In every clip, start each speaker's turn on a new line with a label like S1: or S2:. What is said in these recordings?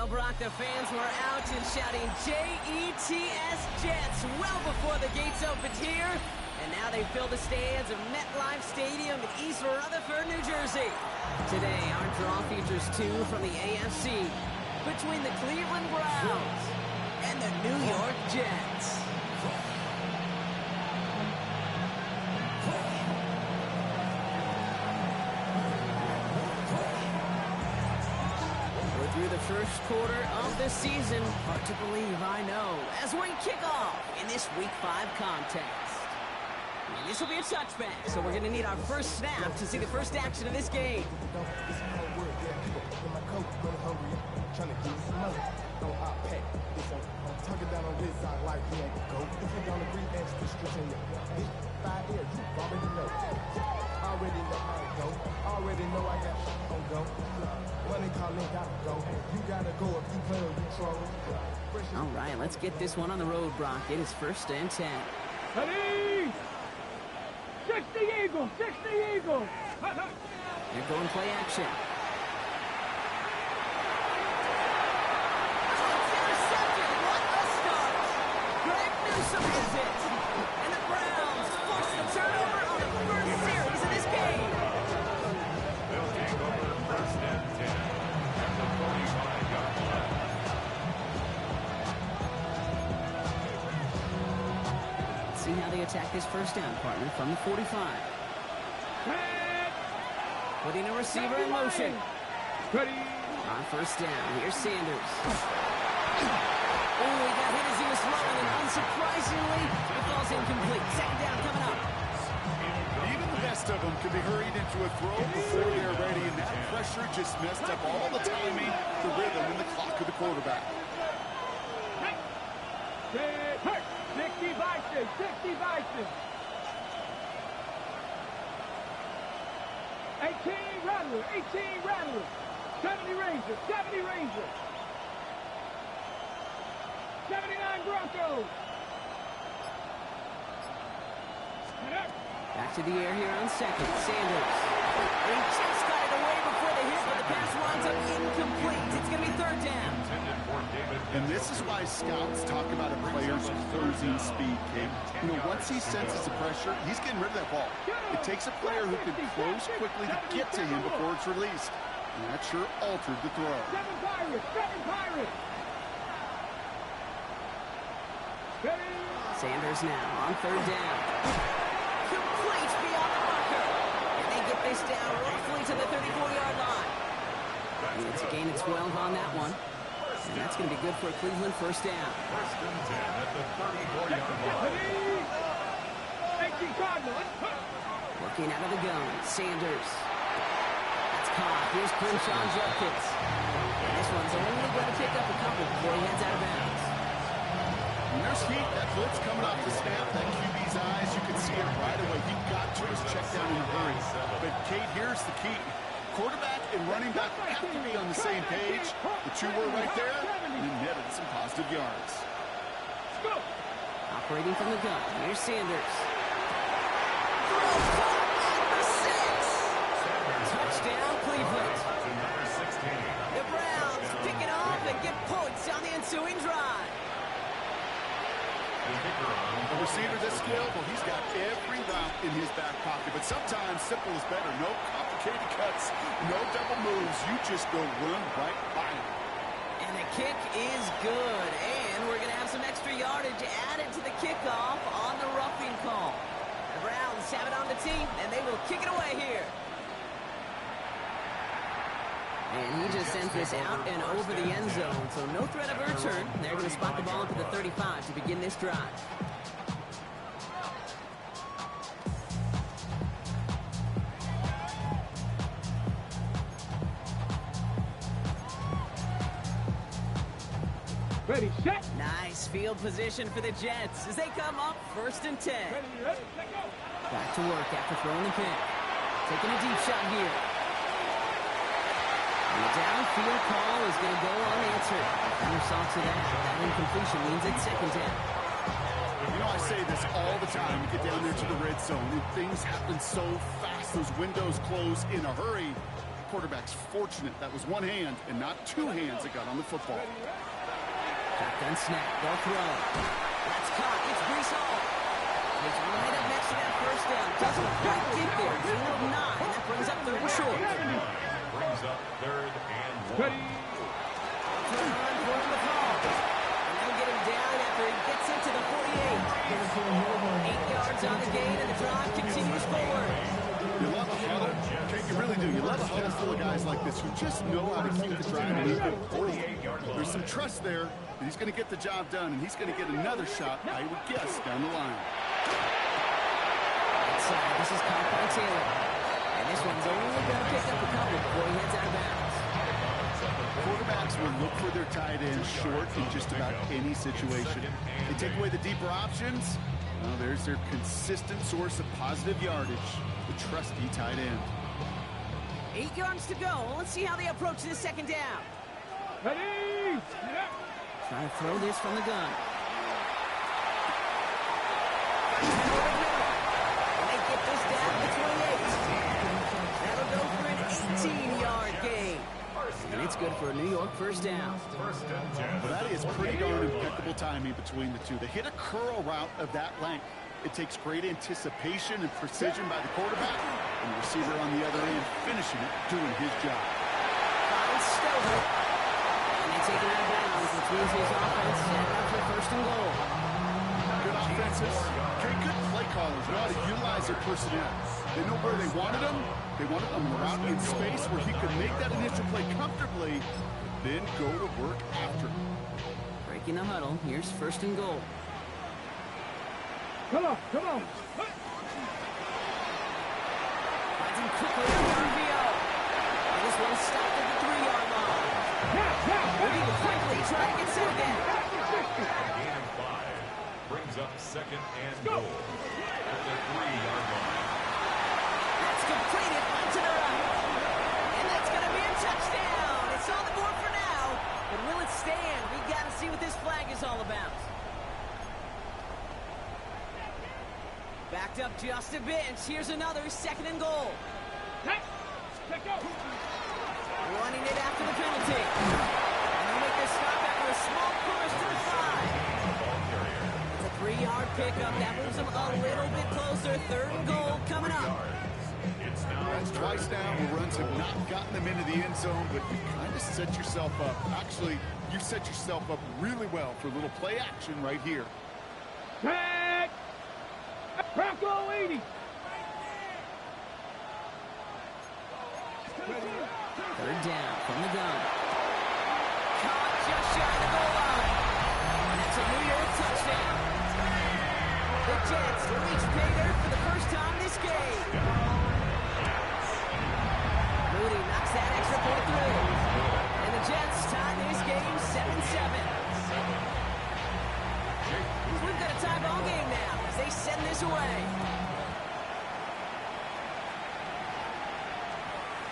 S1: Well, Brock, the fans were out and shouting J-E-T-S Jets well before the gates opened here. And now they fill the stands of MetLife Stadium in East Rutherford, New Jersey. Today, our draw features two from the AFC between the Cleveland Browns and the New York Jets. We're through the first quarter of the season. Hard to believe, I know, as we kick off in this Week 5 contest. And this will be a touchback, so we're going to need our first snap to see the first action of this game. All right, let's get this one on the road, Brock. It is 1st and 10.
S2: Ready? 60 Eagles! 60 Eagles!
S1: They're going play action. Intercepted! What a start! Greg Newsome has it! And the Browns force the turnover on the first series of this game.
S3: They'll take over 1st and 10 at the 45-yard line.
S1: See how they attack this first down, partner, from the 45. Putting a receiver in motion.
S2: Ready?
S1: On 1st down, here's Sanders. Oh, he got hit as he was throwing, and unsurprisingly, it falls incomplete. 2nd down coming up.
S4: Even the best of them can be hurried into a throw before they're ready, and that pressure just messed up all the timing, the rhythm, and the clock of the quarterback.
S2: 60 Vikings! 60 Vikings! 18 Rattlers! 18 Rattlers! 70 Rangers! 70 Rangers! 79 Broncos!
S1: Back to the air here on 2nd. Sanders. He just got it away before the hit, but the pass winds up incomplete. It's going to be 3rd down.
S4: And this is why scouts talk about a player's closing speed, Kate. You know, once he senses the pressure, he's getting rid of that ball. It takes a player who can close quickly to get to him before it's released. And that sure altered the throw.
S2: 7 Pirates! 7 Pirates! Ready?
S1: Sanders now on 3rd down. Complete beyond the marker. And they get this down roughly to the 34-yard line. And it's a gain of 12 on that one. And that's going to be good for a Cleveland 1st down.
S3: 1st and 10 at the 34-yard line.
S2: 18 Cardinals!
S1: Working out of the gun. Sanders. That's caught. Here's Crenshaw Judkins. And this one's only going to pick up a couple before he heads out of bounds.
S4: And there's heat. That blitz coming off the snap. That QB's eyes, you can see it right away. He got to his check down in a hurry. But, Kate, here's the key. Quarterback and running back have to be on the same page. The two were right there, and he netted some positive yards.
S1: Operating from the gun. Here's Sanders. Touchdown, Cleveland. The Browns pick it up and get points on the ensuing drive.
S4: A receiver this skilled, well, he's got every route in his back pocket. But sometimes simple is better. No complicated cuts, no double moves. You just go run right by him.
S1: And the kick is good. And we're going to have some extra yardage added to the kickoff on the roughing call. The Browns have it on the team, and they will kick it away here. And he just sent this out and over the end zone, so no threat of a return. They're going to spot the ball to the 35 to begin this drive.
S2: Ready, set!
S1: Nice field position for the Jets as they come up 1st and 10.
S2: Ready, let go!
S1: Back to work after throwing the pick. Taking a deep shot here. And the downfield call is going to go unanswered. Defender saw to that. That incompletion means it's 2nd down.
S4: You know, I say this all the time. You get down there to the red zone, and things happen so fast. Those windows close in a hurry. quarterback's fortunate that was one hand and not two hands that got on the football.
S1: Shotgun snap. They'll throw. That's caught. It's Brees Hall. He's right up next to that first down. Doesn't quite get there. Gain of 9. That brings up third and short.
S3: Brings up third and 1.
S2: Ready.
S1: Run for him with Hall. And they'll get him down after he gets into the 48. 8 yards on the gain, and the drive continues forward.
S4: You love a huddle. Okay, you really do. You love a huddle full of guys like this who just know how to keep the drive moving forward. There's some trust there that he's going to get the job done, and he's going to get another shot, I would guess, down the line.
S1: Inside, this is caught by Taylor. And this one's only going to pick up a couple before he heads out of bounds.
S4: Quarterbacks will look for their tight end short in just about any situation. They take away the deeper options. Well, there's their consistent source of positive yardage, the trusty tight end.
S1: 8 yards to go. Let's see how they approach this second down.
S2: Ready.
S1: Trying to throw this from the gun. And they get this down to 28. That'll go for an 18-yard gain. And it's good for a New York first down.
S4: Well, that is pretty darn impeccable timing between the two. They hit a curl route of that length. It takes great anticipation and precision by the quarterback, and the receiver on the other end finishing it, doing his job.
S1: Finds Stover. And they take it out of bounds, which means his offense set up for first and goal.
S4: Good offenses. Okay, good play callers know how to utilize their personnel. They know where they wanted them. They wanted them around in space where he could make that initial play comfortably, then go to work after.
S1: Breaking the huddle. Here's first and goal.
S2: Come on.
S1: Finds him quickly on the RPO. And this one stopped at the 3-yard line. Moving quickly, trying to get set again.
S3: Gain of 5. Brings up second and goal at the 3-yard line.
S1: That's completed onto the right. And that's going to be a touchdown. It's on the board for now. But will it stand? We got to see what this flag is all about. Backed up just a bit. Here's another second and goal. Running it after the penalty. And they'll make this stop after a small push to the 5. It's a 3-yard pickup. That moves them a little bit closer. Third and goal coming up.
S4: That's twice now where runs have not gotten them into the end zone, but you kind of set yourself up. Actually, you set yourself up really well for a little play action right here.
S2: Tag. Bronco 80.
S1: Third down from the gun. Caught just shy of the goal line. And that's a New York touchdown. The Jets reach pay dirt for the first time this game. Moody knocks that extra point through. And the Jets tie this game 7-7. We've got a tie ball game now as they send this away.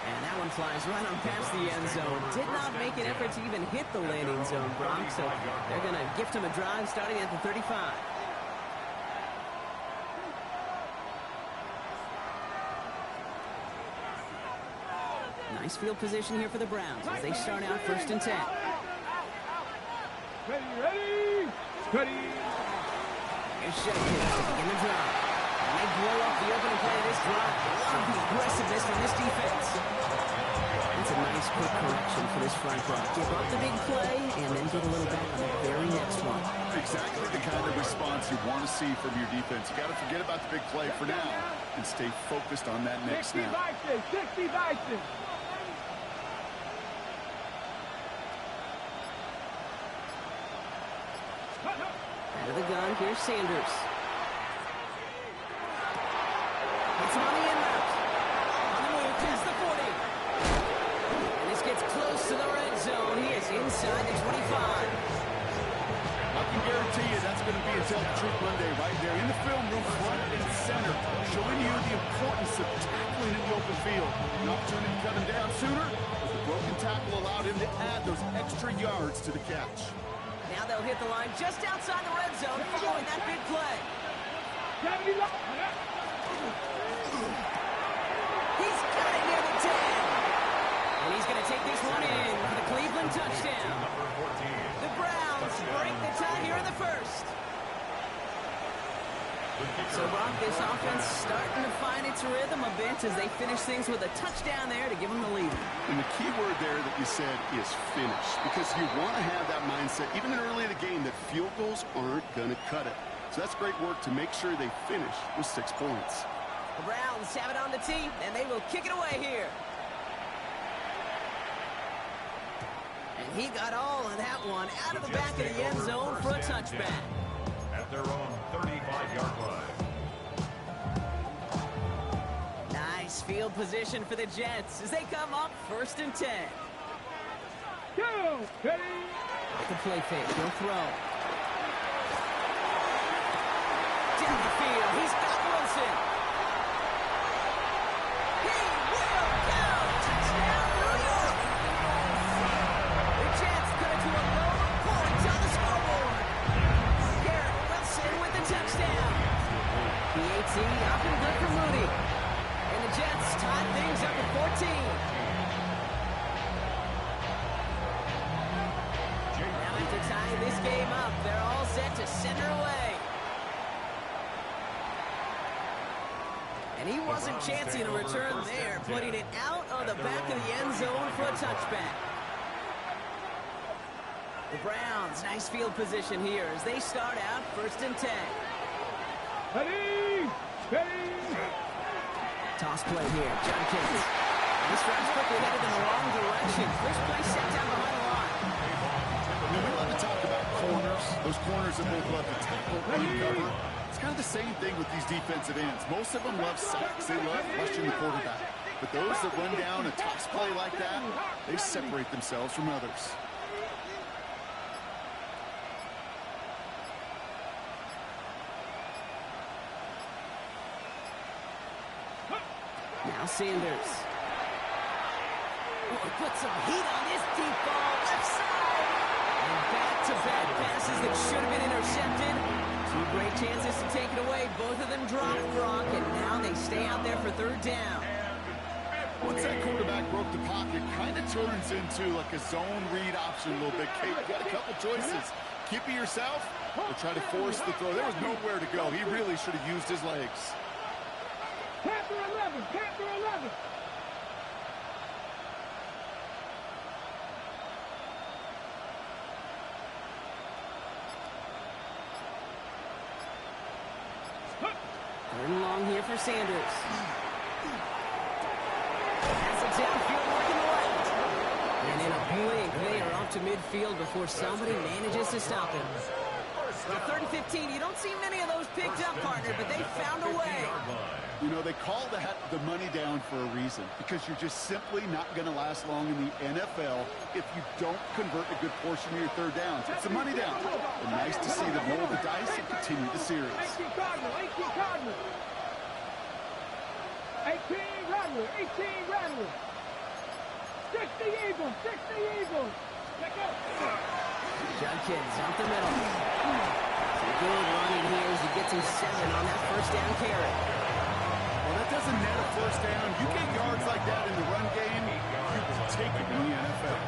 S1: And that one flies right on past the end zone. Did not make an effort to even hit the landing zone, Bronx. So they're going to gift him a drive starting at the 35. Nice field position here for the Browns as they start out first and 10.
S2: Ready.
S1: Here's Sheffield to begin the drive. And they blow up the opening play of this drive. Love the aggressiveness from this defense. It's a nice quick correction for this front row. Give up the big play and then get a little back on the very next one.
S4: Exactly the kind of response you want to see from your defense. You got to forget about the big play for now and stay focused on that next snap.
S2: 60 Bison.
S1: Out of the gun, here's Sanders. It's him on the end route. On the move, past the 40. And this gets close to the red zone. He is inside the 25.
S4: I can guarantee you that's going to be a Tell the Truth Monday right there in the film room, front and center, showing you the importance of tackling in the open field. An opportunity to cut him down sooner, but the broken tackle allowed him to add those extra yards to the catch.
S1: Now they'll hit the line just outside the red zone following that big play. He's got it near the 10. take this one in for the Cleveland touchdown.
S3: Number 14.
S1: The Browns break the tie here in the first. So, Brock, this offense starting to find its rhythm a bit as they finish things with a touchdown there to give them the lead.
S4: And the key word there that you said is finish, because you want to have that mindset, even early in the game, that field goals aren't going to cut it. So that's great work to make sure they finish with 6 points.
S1: The Browns have it on the tee, and they will kick it away here. And he got all of that one out of the back of the end zone for a touchback.
S3: At their own 35-yard line.
S1: Nice field position for the Jets as they come up 1st and 10.
S2: Go, ready.
S1: The play fake, he'll throw. Down the field, he's got Wilson. He will go! Touchdown, New York! The Jets cut it to a low point on the scoreboard. Garrett Wilson with the touchdown. The AT up and good for Moody. And the Jets tied things up at 14. Now after tying this game up, they're all set to center away. And he wasn't chancing a return there, putting it out of the back of the end zone for a touchback. The Browns, nice field position here as they start out 1st and 10.
S2: Ready, ready.
S1: Toss play here, John Kins. This drive's quickly headed in the wrong direction. First play set down behind the line.
S4: Now, we love to talk about corners. Those corners that both love to tackle and cover. It's kind of the same thing with these defensive ends. Most of them love sacks. They love rushing the quarterback. But those that run down a toss play like that, they separate themselves from others.
S1: Now Sanders. Oh, put some heat on this deep ball, left side. And back-to-back passes that should have been intercepted. 2 great chances to take it away. Both of them dropped, Brock, and now they stay out there for 3rd down.
S4: Once that quarterback broke the pocket, kind of turns into like a zone read option a little bit. Kate, you got a couple choices. Keep it yourself or try to force the throw. There was nowhere to go. He really should have used his legs.
S2: Panther 11, Panther 11.
S1: Third and long here for Sanders. Pass it downfield, working the left. And in a blink, they are off to midfield before somebody manages to stop him. The 3rd and 15, you don't see many of those picked up, partner, but they found a way.
S4: You know, they call that the money down for a reason, because you're just simply not going to last long in the NFL if you don't convert a good portion of your 3rd downs. It's the money down. And nice to see them roll the dice and continue the series.
S2: 18 Cardinal, 18 Cardinal. 18 Rattler, 18 Rattler. 60 Eagles, 60 Eagles. Let go.
S1: Judkins out the middle. Some good running here as he gets him 7 on that 1st down carry.
S4: Well, that doesn't net a 1st down. You get yards like that in the run game, you will take it in the NFL.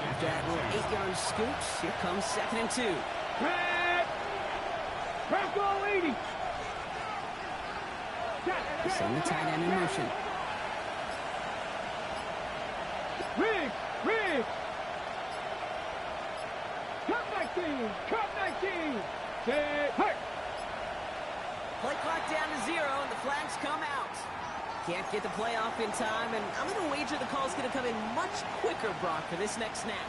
S1: After that little 8-yard scooch, here comes 2nd and 2.
S2: Red. Bronco 80.
S1: Send the tight end in motion.
S2: Riggs, Riggs. Cut 19, cut 19. Set, hurt.
S1: Play clock down to 0, and the flags come out. Can't get the play off in time, and I'm going to wager the call's going to come in much quicker, Brock, for this next snap.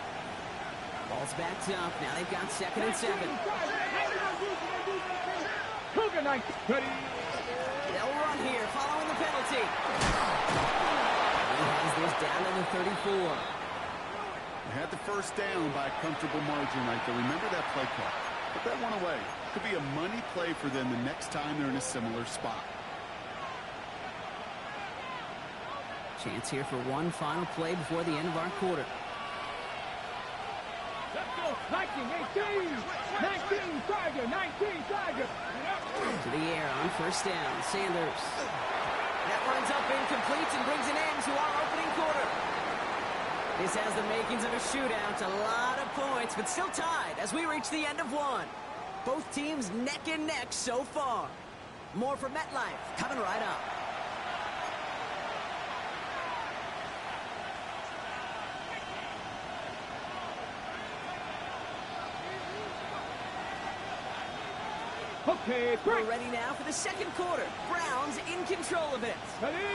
S1: Ball's backed up. Now they've got 2nd and 7.
S2: Cougar 19. Ready.
S1: They'll run here, following the penalty. He has this down to the 34.
S4: They had the 1st down by a comfortable margin right there. Remember that play call. Put that one away. Could be a money play for them the next time they're in a similar spot.
S1: Chance here for one final play before the end of our quarter.
S2: Let's go. 19, 18. 19, Tiger, 19, Tiger.
S1: To the air on 1st down. Sanders. That runs up incomplete and brings an end to our opening quarter. This has the makings of a shootout. A lot of points, but still tied as we reach the end of one. Both teams neck and neck so far. More for MetLife coming right up.
S2: Okay,
S1: We're ready now for the second quarter. Browns in control of it.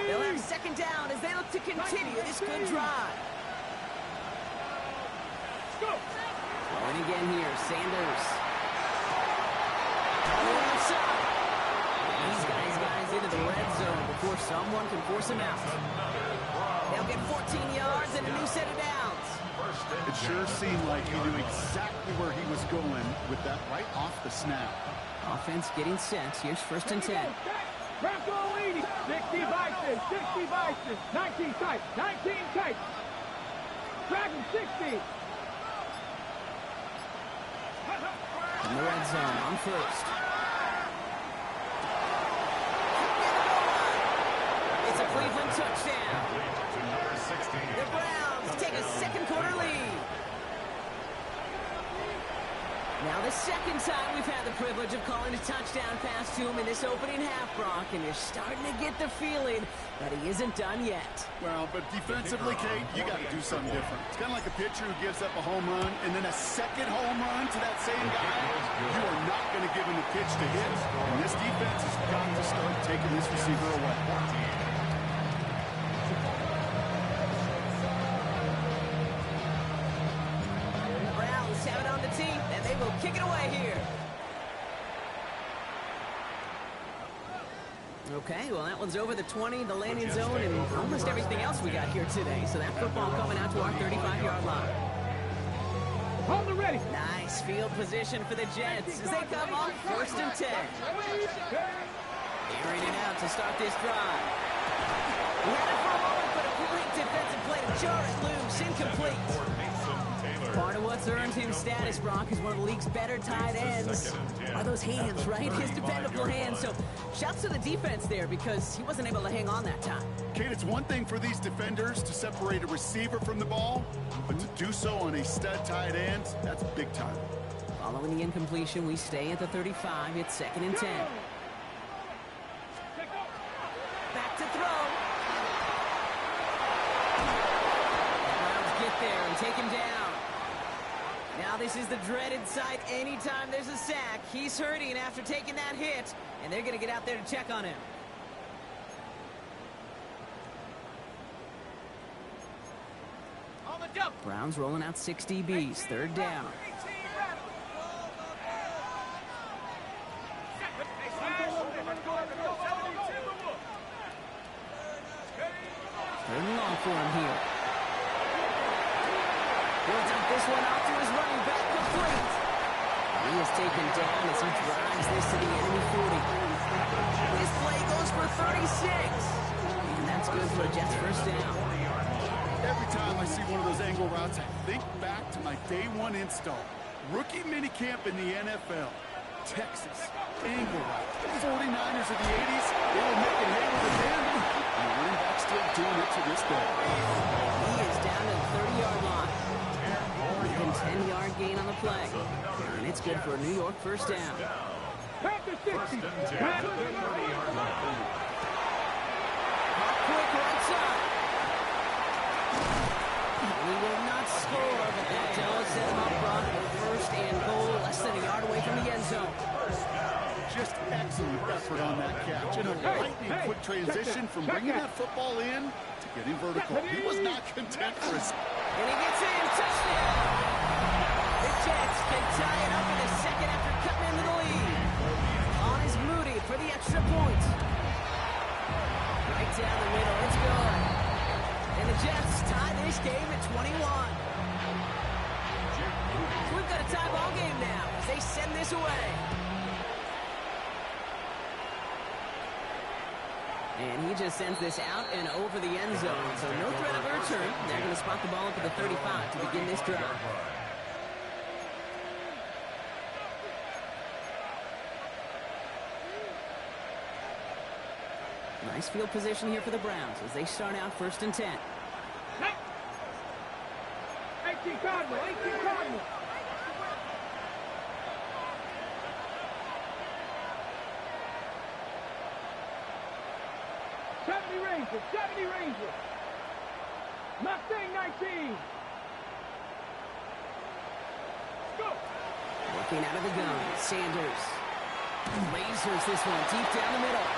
S1: They'll have second down as they look to continue this good drive. Going again here, Sanders. On the outside. These guys into the red zone before someone can force him out. They'll get 14 yards and a new set of downs.
S4: It sure seemed like he knew exactly where he was going with that right off the snap.
S1: Offense getting set. Here's first and 10.
S2: Bronco leading. 60 Bison, 60 Bison. 19 tight, 19 tight. Dragon 60.
S1: In the red zone on first. It's a Cleveland touchdown. The Browns take a second quarter lead. Now the second time we've had the privilege of calling a touchdown pass to him in this opening half, Brock, and you're starting to get the feeling that he isn't done yet.
S4: Well, but defensively, Kate, you got to do something different. It's kind of like a pitcher who gives up a home run and then a second home run to that same guy. You are not going to give him a pitch to hit, and this defense has got to start taking this receiver away.
S1: Have it on the team, and they will kick it away here. Okay, well, that one's over the 20, the landing zone, and almost everything else we got here today. So that football coming out to our 35-yard line.
S2: Hold it ready.
S1: Nice field position for the Jets as they come off first and 10. Airing it out to start this drive. We had it for a moment, but a great defensive play to jar it loose, incomplete. Part of what's earned him status, Brock, is one of the league's better tight ends. Are those hands, right? His dependable hands. So shouts to the defense there because he wasn't able to hang on that time.
S4: Kate, it's one thing for these defenders to separate a receiver from the ball, but to do so on a stud tight end, that's big time.
S1: Following the incompletion, we stay at the 35. It's second and 10. Back to throw. The Browns get there and take him down. Now this is the dreaded sight anytime there's a sack. He's hurting after taking that hit, and they're going to get out there to check on him. Browns rolling out 6 DBs, third down. Third and long for him here. He'll dump this one off to his running back, complete. He is taken down as he drives this to the enemy 40. This play goes for 36. And that's good for a Jets first down.
S4: Every time I see one of those angle routes, I think back to my day one install. Rookie minicamp in the NFL. Texas. Angle route. 49ers of the 80s. They were making hay with the hand. And the running back still doing it to this day.
S1: He is down to the 30-yard line. And 10-yard gain on the play. And it's good for a New York first down.
S2: Back to 60. Back to 30-yard line.
S1: Quick right side. He will not score, but that does set him up front for first and goal, less than a yard away from the end zone.
S4: Just excellent effort on that catch. And a lightning quick transition from bringing that football in to getting vertical. He was not content for his...
S1: And he gets in, touchdown! The Jets can tie it up in the second after cutting into the lead. On is Moody for the extra point. Right down the middle, it's good. And the Jets tie this game at 21. So we've got a tie ball game now as they send this away. And he just sends this out and over the end zone. So no threat of a return. They're going to spot the ball up at the 35 to begin this drive. Nice field position here for the Browns as they start out first and 10.
S2: 18 Cardinal, 18 Cardinal. Rangers, 70 Rangers. Mustang 19. Go.
S1: Working out of the gun, Sanders. Lasers this one deep down the middle.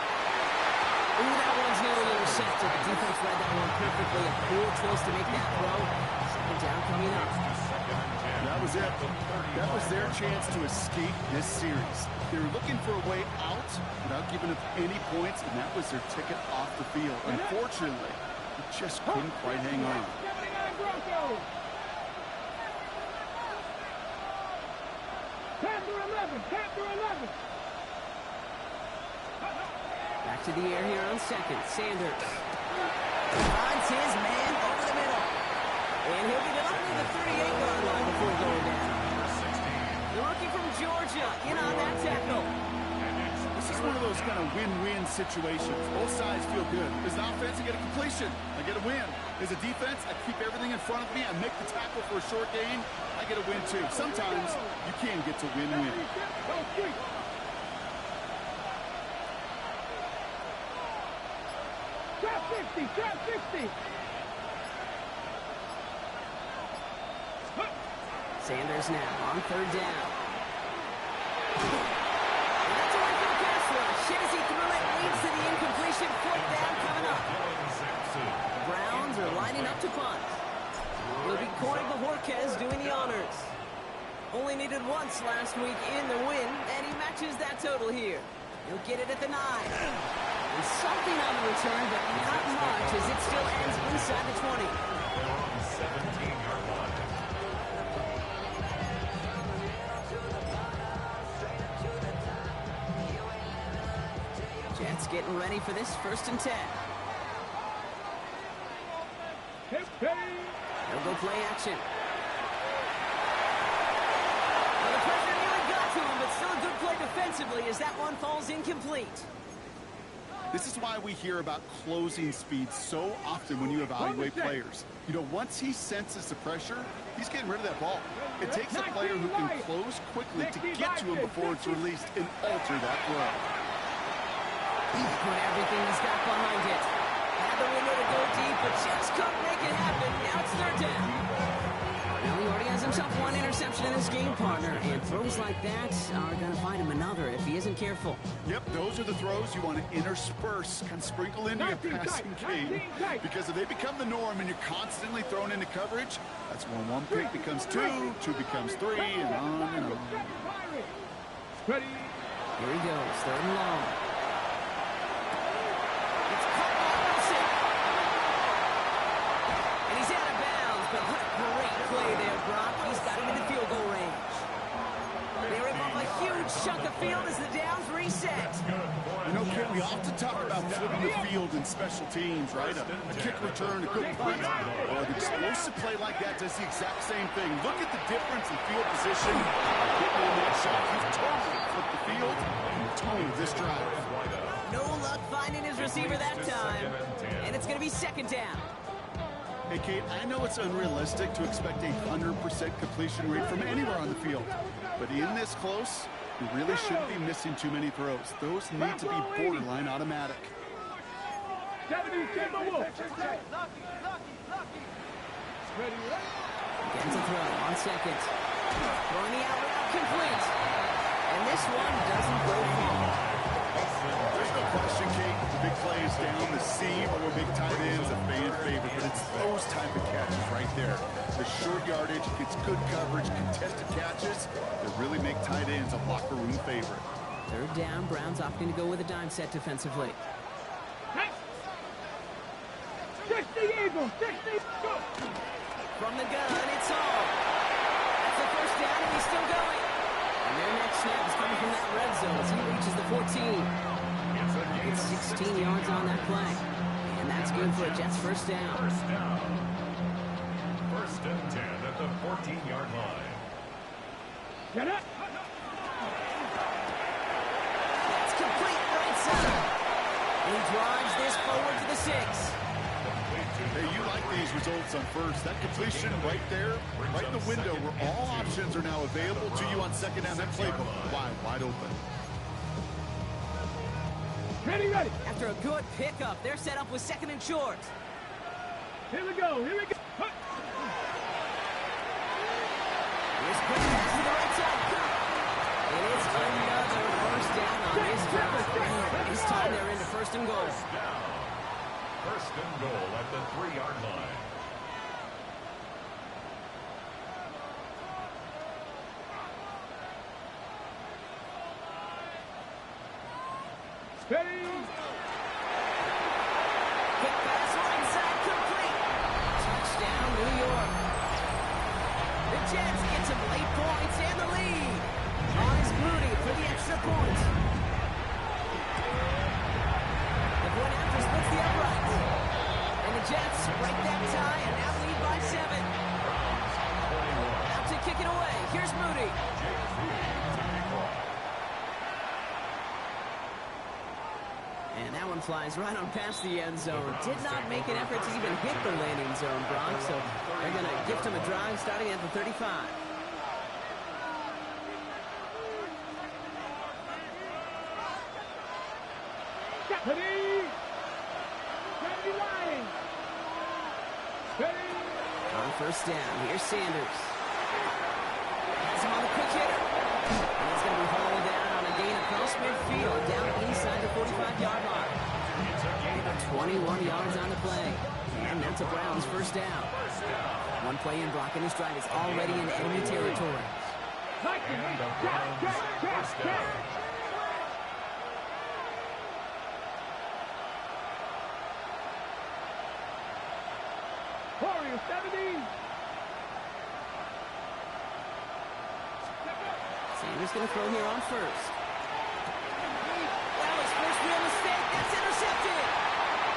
S1: Ooh, that one's nearly intercepted. The defense read that one perfectly. A cool choice to make that throw. Second down coming up.
S4: That was it. That was their chance to escape this series. They were looking for a way out without giving up any points, and that was their ticket off the field. Unfortunately, they just couldn't quite hang on.
S2: 79 Broncos. Panther 11, Panther 11.
S1: Back to the air here on second. Sanders finds his man over the middle. And he'll get it up to the 38-yard line before going down. The rookie from Georgia in on that tackle.
S4: This is one of those kind of win-win situations. Both sides feel good. As an offense, I get a completion. I get a win. As a defense, I keep everything in front of me. I make the tackle for a short gain. I get a win, too. Sometimes you can get to win-win.
S2: Trap 50, trap 50.
S1: Sanders now on third down. And that's a way for the pass rush. As he threw it, leads to the incompletion. Fourth down coming up. The Browns are lining up to punt. It'll be Corey Bajorquez doing the honors. Only needed once last week in the win, and he matches that total here. He'll get it at the 9. And something on the return, but not much, as it still ends inside the 20.
S3: 17-yard line.
S1: Jets getting ready for this 1st and 10. They'll go play action. Well, the pressure nearly got to him, but still a good play defensively as that one falls incomplete.
S4: This is why we hear about closing speed so often when you evaluate players. You know, once he senses the pressure, he's getting rid of that ball. It takes a player who can close quickly to get to him before it's released and alter that throw.
S1: He's put everything he's got behind it. Had the window to go deep, but just couldn't make it happen. Now it's third down. Now he already has himself one interception in this game, partner, and throws like that are going to find him another if he isn't careful.
S4: Yep, those are the throws you want to intersperse, kind of sprinkle into your passing game. Because if they become the norm and you're constantly thrown into coverage, that's when one pick becomes 2, 2 becomes 3, and on and on.
S2: Ready?
S1: Here he goes, third and long. It's caught by Wilson. And he's out of bounds, but what a great play there, Brock. He's got him in the field goal range. They rip off a huge chunk of field as the downs reset.
S4: You know, Kit, we often talk about flipping the field in special teams, right? A kick return, a good punt. Well, an explosive play like that does the exact same thing. Look at the difference in field position. Getting on that shot, he's totally flipped the field and toned this drive.
S1: No luck finding his receiver that time. And it's going to be second down.
S4: Hey, Kate, I know it's unrealistic to expect a 100% completion rate from anywhere on the field. But in this close, you really shouldn't be missing too many throws. Those need to be borderline automatic.
S2: 70, Timberwolves. Ready?
S1: Gets a throw on second. Throwing the out route complete. And this one doesn't go far.
S4: There's no question, Kate. The big plays down the seam or big tight ends a fan favorite, but it's those type of catches right there. The short yardage, gets good coverage, contested catches that really make tight ends a locker room favorite.
S1: Third down, Browns opting to go with a dime set defensively.
S2: 60 Eagles, 60, go!
S1: From the gun, it's all. That's the first down, and he's still going. And their next snap is coming from that red zone as he reaches the 14. It's 16 yards on that play. And that's good for a Jets first down.
S3: First and 10 at the 14-yard line.
S2: Get it!
S1: That's complete right side. And he drives this forward to the 6.
S3: Complete to
S4: Hey, you like these results on first. That completion right there, right in the window where all options are now available to you on second down. That playbook wide open.
S2: Ready.
S1: After a good pickup, they're set up with second and short.
S2: Here we go.
S1: Here's quick pass to the right side. And it's another first down on this drive. This time they're into first and goal.
S3: First and goal at the 3-yard line.
S2: Steady.
S1: Quick pass right side complete. Touchdown, New York. The Jets get some late points and the lead. On is Moody for the extra point. The point after splits the uprights. And the Jets break that tie and now lead by 7. Out to kick it away. Here's Moody. And that one flies right on past the end zone. Did not make an effort to even hit the landing zone, Brock. So they're going to gift him a drive starting at the 35. On first down, here's Sanders. Has him on the quick hitter. And it's going to be hauled down on a gain across midfield, down inside the 45-yard line. 21 yards on the play. And that's a Browns first down. One play in, Brock, and his drive is already in enemy territory.
S3: And the Browns first down.
S2: Warrior 70.
S1: Sanders going to throw here on first. Well, his first real mistake. That's intercepted.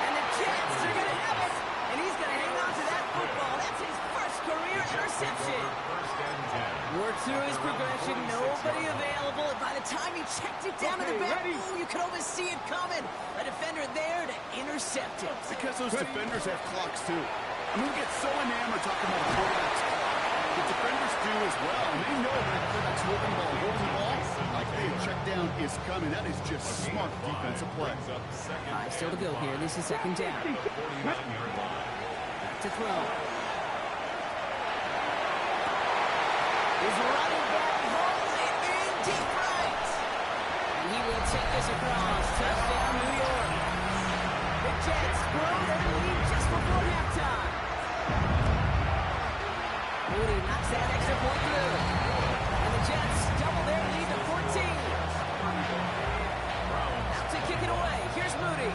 S1: And the Jets are going to have it. And he's going to hang on to that football. That's his first career interception.
S3: First and 10.
S1: Worked through his progression. Nobody available. And by the time he checked it down to the back, oh, you could almost see it coming. A defender there to intercept it.
S4: Because those defenders have clocks, too. I mean, we get so enamored talking about quarterbacks. The defenders do as well. And they know when a quarterback's holding the ball, like they check down is coming. That is just smart defensive play.
S1: Still to go here. This is second down.
S3: 49-yard line.
S1: Back to throw. His running back holds it in deep right. And he will take this across. Touchdown, New York. The Jets grow their lead just before halftime. Moody knocks that extra point through. And the Jets double their lead to 14. Out to kick it away. Here's Moody.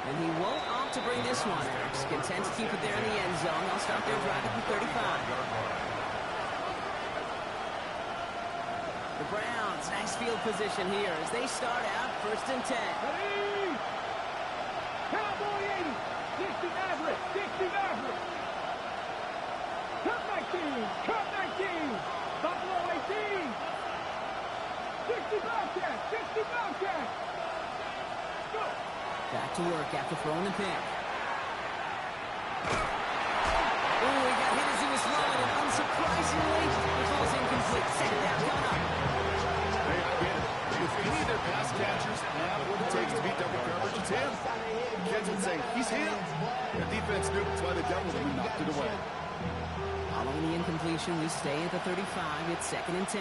S1: And he won't opt to bring this one. Content to keep it there in the end zone. They'll start their drive at the 35. The Browns, nice field position here as they start out first and 10.
S2: Ready. Cowboy 80. 60 Maverick. 60 Maverick. Cut 19. Cut 19. Buffalo 18. 60 Bobcat. 60 Bobcat. Go.
S1: Back to work after throwing the pick. Oh, he got hit as he was throwing, and unsurprisingly, the ball's incomplete. Second down coming up.
S4: Hey, I get it. If any of their pass catchers have what it takes to beat double coverage, it's him. Kids would say, he's him. The defense knew that's why they doubled him and knocked it away.
S1: Following the incompletion, we stay at the 35. It's second and 10.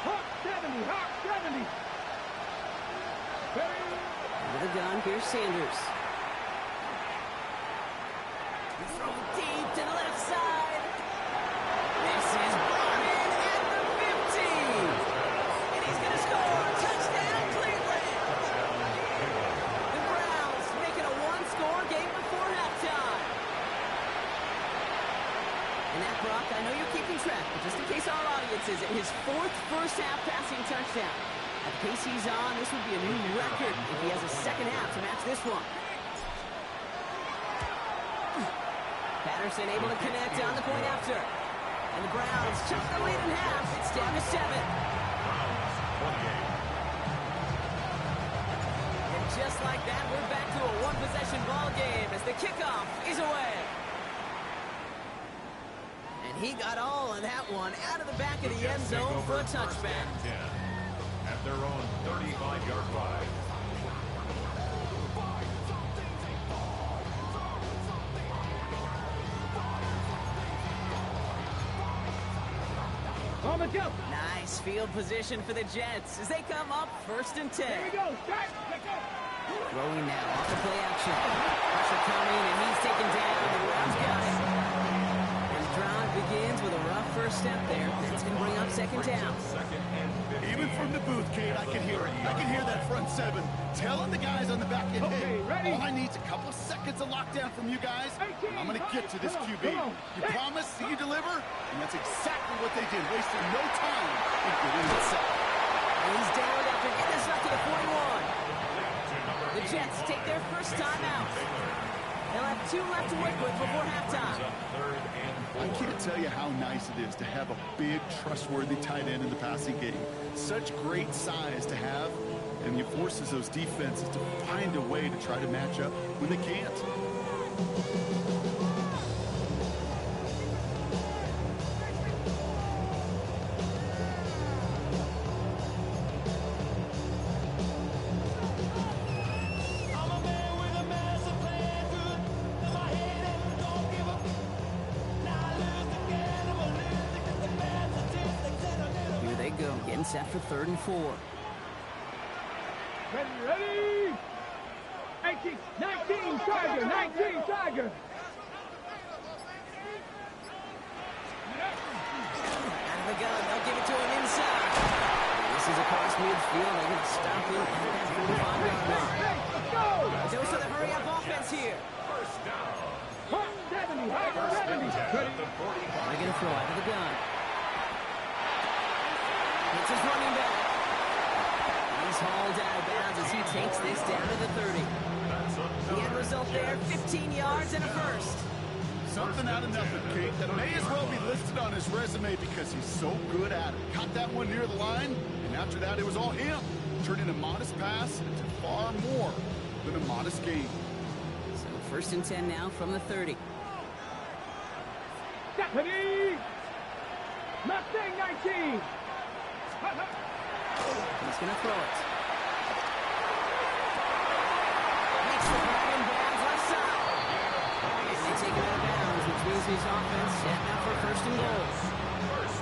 S2: Hawk 70. Hawk 70.
S1: With a gun, here's Sanders. He throws deep to the left side. This is brought in at the 15. And he's going to score. Touchdown, Cleveland. The Browns making a one-score game before halftime. And that, Brock, I know you're keeping track, but just in case our audience isn't, his fourth first-half passing touchdown. At the pace he's on, this would be a new record if he has a second half to match this one. Patterson able to connect on the point after. And the Browns chop the lead in half. It's down to 7. just like that, we're back to a one-possession ball game as the kickoff is away. And he got all of that one out of the back of the end zone for a touchback.
S3: At their own 35-yard line.
S2: On the jump.
S1: Nice field position for the Jets as they come up 1st and 10.
S2: Here we go. Start.
S1: Throwing now off the play action. Pressure coming, and he's taken down. The Browns got it. And the drive begins with a rough first step there. That's going to bring up 2nd down.
S4: Even from the booth, Kate, I can hear it. I can hear that front 7 telling the guys on the back end,
S2: Okay, ready?
S4: all I need is a couple of seconds of lockdown from you guys. I'm going to get to this QB. You promise, you deliver, and that's exactly what they did, wasting no time in getting it set.
S1: He's down after getting this up to the 41. The Jets take their first time out. They'll have 2 left to work with before halftime.
S4: I can't tell you how nice it is to have a big, trustworthy tight end in the passing game. Such great size to have, and it forces those defenses to find a way to try to match up when they can't.
S1: Set for 3rd and 4.
S2: Ready? 18, 19, Tiger, 19, Tiger.
S1: Out of the gun, they'll give it to him inside. This is across midfield. They're going to stop him at that 45-yard line.
S2: Let's go!
S1: Goes to the hurry-up offense here.
S2: 170, 170. Ready?
S1: They're going to throw out of the gun. It's his running back. He's hauled out of bounds as he takes this down to the 30. The end result there, 15 yards and a first.
S4: Something out of nothing, Kate, that may as well be listed on his resume because he's so good at it. Caught that one near the line, and after that, it was all him. Turning a modest pass into far more than a modest gain.
S1: So 1st and 10 now from the 30.
S2: Deputy! Mustang 19!
S1: He's going to throw it. Makes the grab in bounds left side. And they take it out of bounds, which means his offense set now for 1st and goal.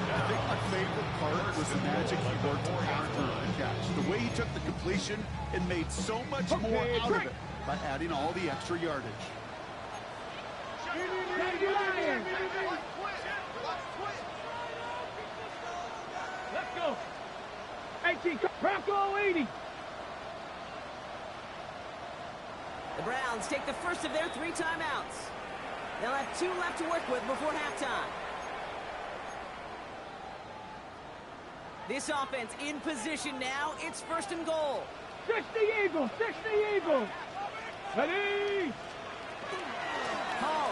S4: I think my favorite part was the magic he worked after the catch. The way he took the completion and made so much more out of it by adding all the extra yardage.
S2: Let's go. 18, Bronco 80.
S1: The Browns take the first of their 3 timeouts. They'll have 2 left to work with before halftime. This offense in position now. It's 1st and goal.
S2: 60 Eagles, 60 Eagles. Ready?
S1: Hall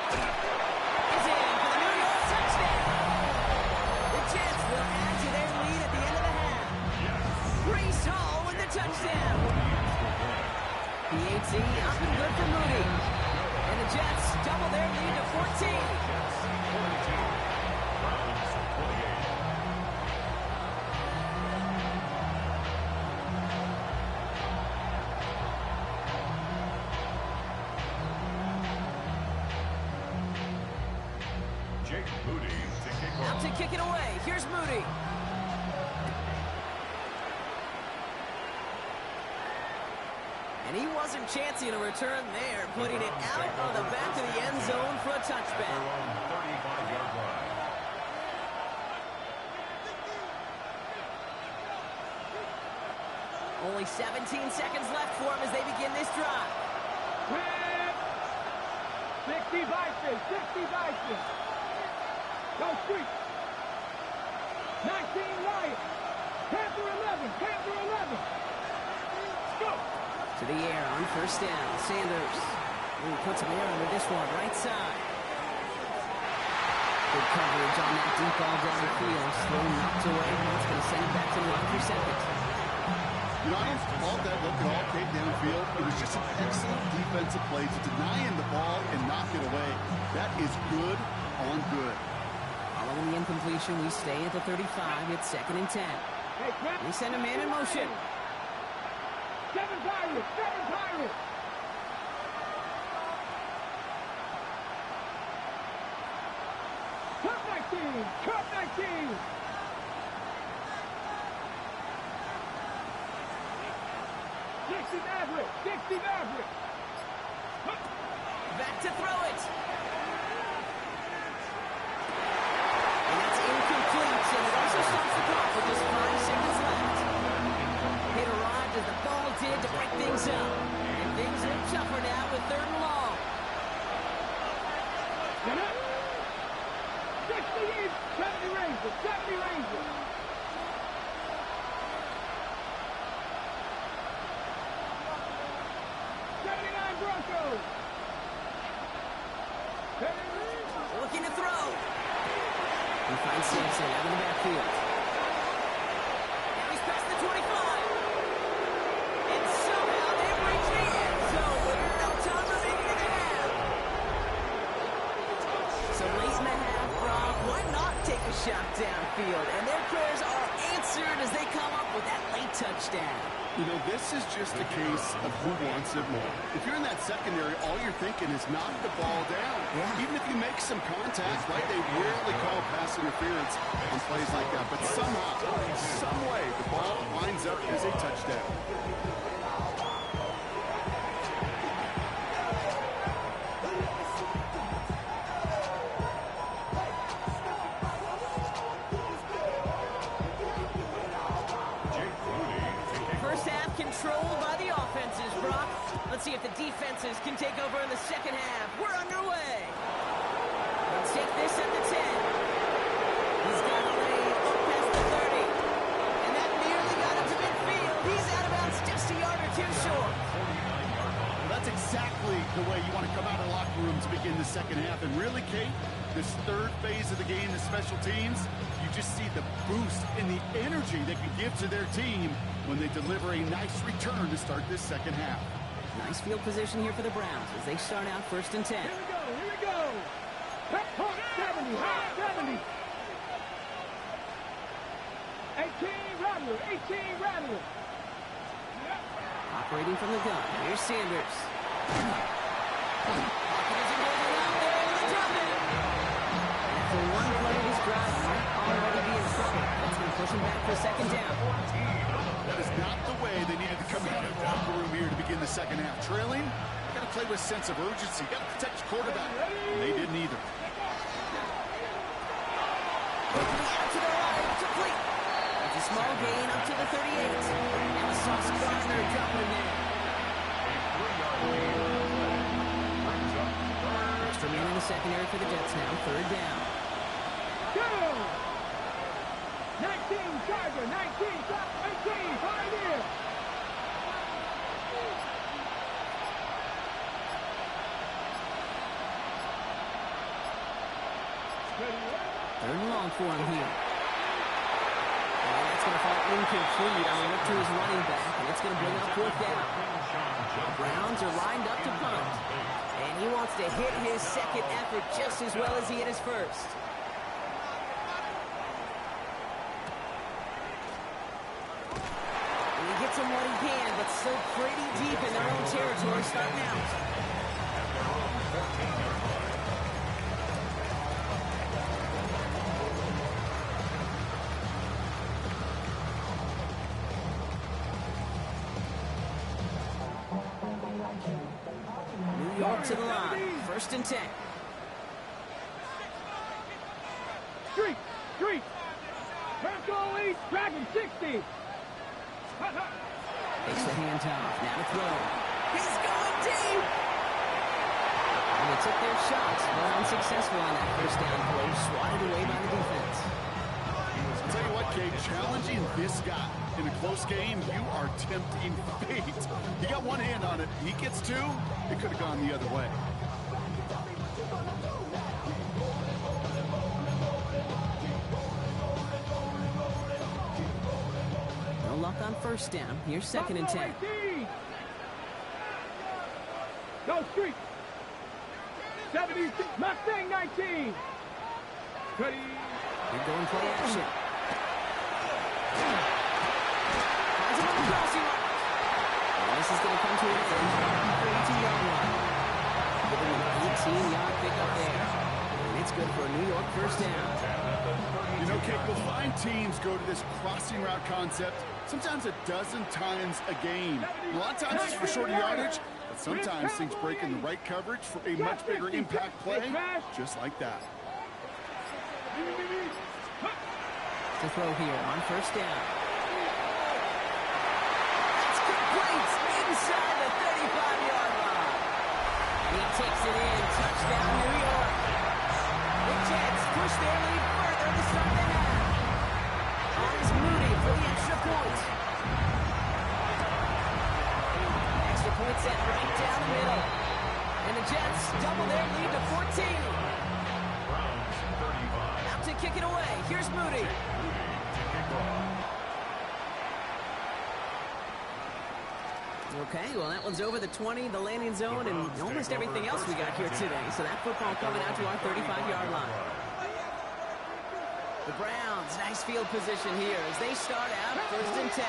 S1: is in for the New York touchdown. The Jets will add to their lead at the end of the half. Breece Hall with the touchdown. The AT up and good for Moody. And the Jets double their lead to 14. Out to kick it away. Here's Moody. And he wasn't chancing a return there, putting it out on the back of the end zone for a touchback. Only 17 seconds left for him as they begin this drive.
S2: 60 Vikings, 60 Vikings. Go street. 19 Lions. Panther 11, Panther 11. Let's go.
S1: To the air on 1st down. Sanders. Ooh, puts him air under this one, right side. Good coverage on that deep ball down the field. Slow knocked away. It's going to send it back to the line for 2nd.
S4: You know, I don't fault that look at all, Kate, downfield. It was just an excellent defensive play to deny him the ball and knock it away. That is good on good.
S1: Following the incompletion, we stay at the 35. It's 2nd and 10. We send a man in motion.
S2: 7 Pirates! 7 Pirates! Cup 19! Cup 19! Dixie Maverick! Dixie Maverick!
S1: Back to throw it. And that's incomplete, and it also stops the clock with just 5 seconds left. It arrived as the ball did to break things up. And things are tougher now with 3rd and long.
S2: 68! 70 Rangers! 70 Rangers! Broncos!
S1: Looking to throw. He finds Sampson out in the backfield. Now he's past the 25. And somehow they reach the end zone with no time remaining in the half. So late in the half, Brock, why not take a shot downfield? And their prayers are answered as they come up with that late touchdown.
S4: You know, this is just a case of who wants it more. If you're in that secondary, all you're thinking is knock the ball down.
S1: Yeah.
S4: Even if you make some contact, right, they rarely call pass interference on plays like that. But somehow, some way, the ball winds up as a touchdown.
S1: Controlled by the offenses, Brock. Let's see if the defenses can take over in the 2nd half. We're underway. Let's take this at the 10. He's got a lane up past the 30. And that nearly got him to midfield. He's out of bounds just a yard or 2 short.
S4: Well, that's exactly the way you want to come out of the locker room to begin the 2nd half. And really, Kate, this 3rd phase of the game, the special teams, you just see the boost and the energy they can give to their team when they deliver a nice return to start this 2nd half.
S1: Nice field position here for the Browns as they start out 1st and 10.
S2: Here we go! Hot 70, hot 70! 18 Rattler, 18 Rattler!
S1: Operating from the gun, here's Sanders. After one play of his drive, might already be in trouble. That's going to push him back for 2nd down.
S4: That is not the way they needed to come out of the locker room here to begin the 2nd half. Trailing, got to play with a sense of urgency. Got to protect the quarterback. And they didn't either.
S1: Out to the right, complete. It's a small gain up to the 38. And the Sauce Gardner dropping him there. Extra man in the secondary for the Jets now, 3rd down.
S2: Go! 19 Tiger, 19 Pioneer!
S1: Third and long for him here. And that's going to fall incomplete on a look to his running back, and it's going to bring up 4th down. The Browns are lined up to punt, and he wants to hit his 2nd effort just as well as he hit his 1st. He gets him what he can, but still pretty deep in their own territory starting out. New York to the line, 1st and 10.
S2: Street! Franco Elite, Dragon 60!
S1: Takes the handoff, now to throw. He's going deep! And they took their shots, but unsuccessful on that 1st down play, swatted away by the defense.
S4: I'll tell you what, Kate, challenging this guy in a close game, you are tempting fate. He got one hand on it. He gets 2. It could have gone the other way.
S1: No luck on on first down. Here's 2nd and 10.
S2: Go street. 76. Mustang 19. Ready.
S1: They're going play action. Finds him on the crossing line. And this is going to come to an end on the 32-yard line. Giving him an 18-yard pickup there. And it's good for a New York first down.
S4: You know, Kate, we'll find teams go to this crossing route concept sometimes a dozen times a game. A lot of times it's for shorter yardage, but sometimes things break in the right coverage for a much bigger impact play, just like that.
S1: To throw here on first down. It's complete inside the 35-yard line. And he takes it in. Touchdown, New York. The Jets push their lead further to start the half. On is Moody for the extra point. Extra point set right down the middle. And the Jets double their lead to 14. Out to kick it away. Here's Moody. Okay, well, that one's over the 20, the landing zone, and almost everything else we got here today. So that football coming out to our 35-yard line. The Browns, nice field position here as they start out 1st and 10.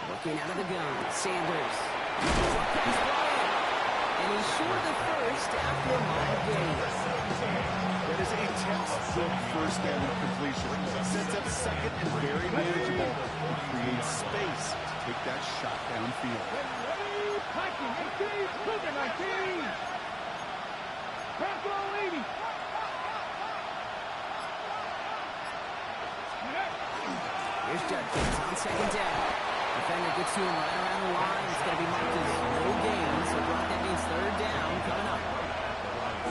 S1: Working out of the gun, Sanders. And he's short of the first after a mild gain.
S4: That is a textbook first down completion. Sets up 2nd and very manageable. It creates space to take that shot downfield.
S1: Here's Judkins on 2nd down. Defender gets to him right around the line. It's going to be marked as no gain, so that means 3rd down coming up.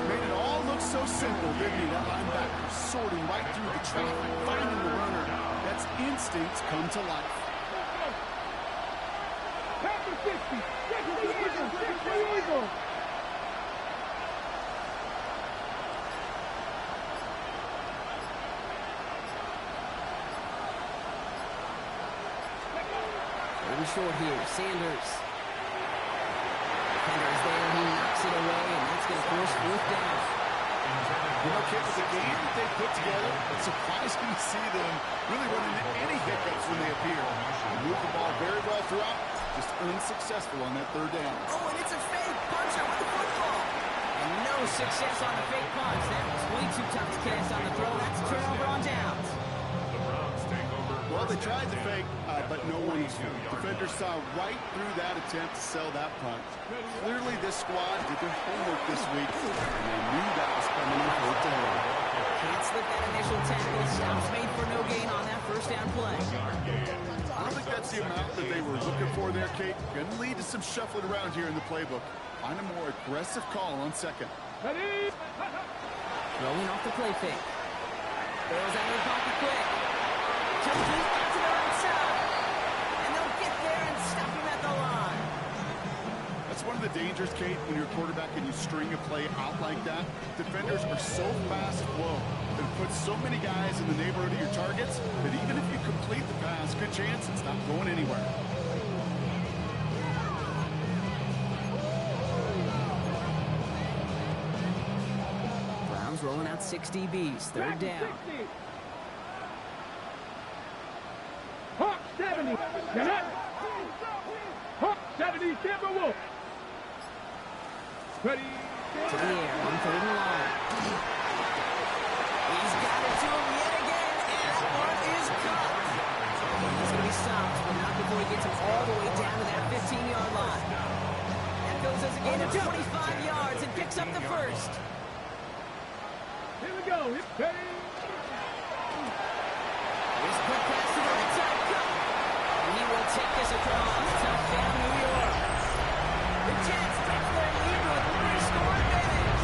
S4: Made it all look so simple, didn't he? That linebacker sorting right through the traffic, finding the runner. That's instincts come to life.
S2: Panther 60. 60 Eagles.
S1: Short here, Sanders. Defender is there, he knocks it away, and that's going to force 4th down.
S4: You know, kids, the game that they put together, it's surprising to see them really run into any hiccups when they appear. They move the ball very well throughout, just unsuccessful on that 3rd down.
S1: Oh, and it's a fake puncher with the football. And no success on the fake punch. That was way too tough to cast on the throw. That's a turnover on downs.
S4: Well, they tried the fake, but no one was fooled. Defenders saw right through that attempt to sell that punt. Clearly, this squad did their homework this week, and they knew that was coming in 4th down.
S1: Can't slip that initial tackle. Stops made for no gain on that 1st down play.
S4: I don't think that's the amount that they were looking for there, Kate. Going to lead to some shuffling around here in the playbook. Find a more aggressive call on 2nd.
S1: Rolling off the play fake. Throws out of the pocket quick. Complete out to the right side. And they'll get there and stop him at the line.
S4: That's one of the dangers, Kate, when you're a quarterback and you string a play out like that. Defenders are so fast flow and put so many guys in the neighborhood of your targets that even if you complete the pass, good chance it's not going anywhere.
S1: Browns rolling out 6 DBs, 3rd down.
S2: 70. Hawk 70, Timberwolf. Ready.
S1: To the air, on 3rd and long. He's got it to him yet again, and that one is caught. He's going to be stopped, but not before he gets him all the way down to that 15-yard line. That goes as a gain of 25 yards and picks up the 1st.
S2: Here we go. Ready.
S1: Here's a quick pass to the right side. And he will take this across. Touchdown, New York. The Jets stretch their lead with a 3-score advantage.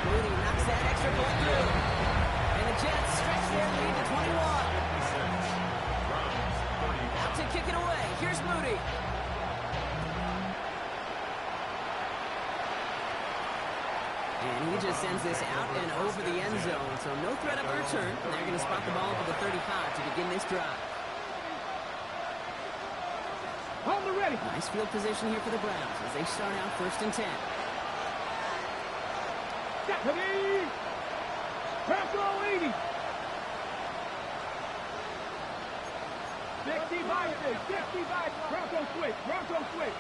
S1: Moody knocks that extra point through. And the Jets stretch their lead to 21. Out to kick it away. Here's Moody. And he just sends this out and over the end zone, so no threat of a return. They're going to spot the ball at the 35 to begin this drive.
S2: On the ready.
S1: Nice field position here for the Browns as they start out 1st and 10.
S2: Ready. Bronco 80. 60 by 60 by Bronco switch. Bronco switch.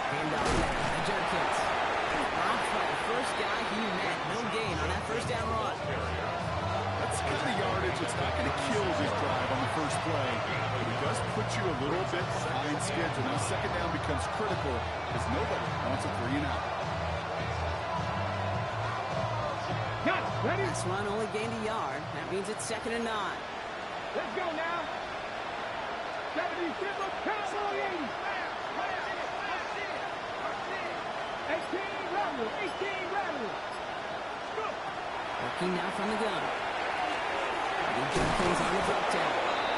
S1: Handoff back to Judkins. Blocked by the first guy he met. No gain on that first down run.
S4: That's the kind of yardage. It's not going to kill this drive on the first play, but it does put you a little bit behind schedule. Now, 2nd down becomes critical because nobody wants a 3 and out.
S2: Got it. Ready.
S1: This run only gained a yard. That means it's 2nd and 9.
S2: Let's go now. 70 Simba, Cowboy 80. 18 Rattler, 18 Rattler. Go.
S1: Working now from the gun. And Judkins on the drop down.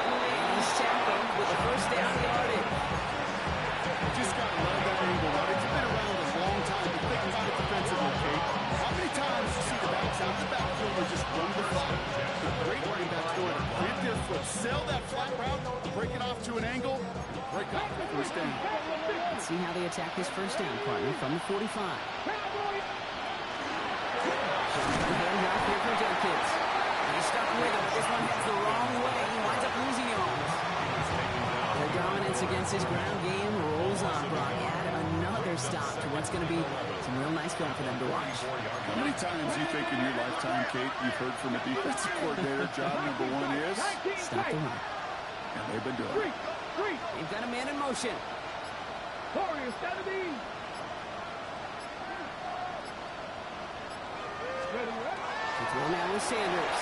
S1: And he's tackled with the first down yardage.
S4: You just got to love that angle. It's been around a long time, but think about it defensively, Kate. How many times you see the backs out the backfield or just run the clock? The great running backs go ahead and plant their foot, sell that flat route, break it off to an angle, break off the first down.
S1: Let's see how they attack this first down, partner, from the 45. Handoff here for Judkins. He's stuck with him, but this one heads the wrong way. He winds up losing yards. Their dominance against his ground game rolls on, Brock. Add another stop to what's going to be some real nice film for them to watch.
S4: How many times do you think in your lifetime, Kate, you've heard from a defensive coordinator, job number 1 is?
S1: Stop the run.
S4: And they've been doing it.
S1: They've got a man in motion.
S2: Warriors 70.
S1: To throw now with Sanders.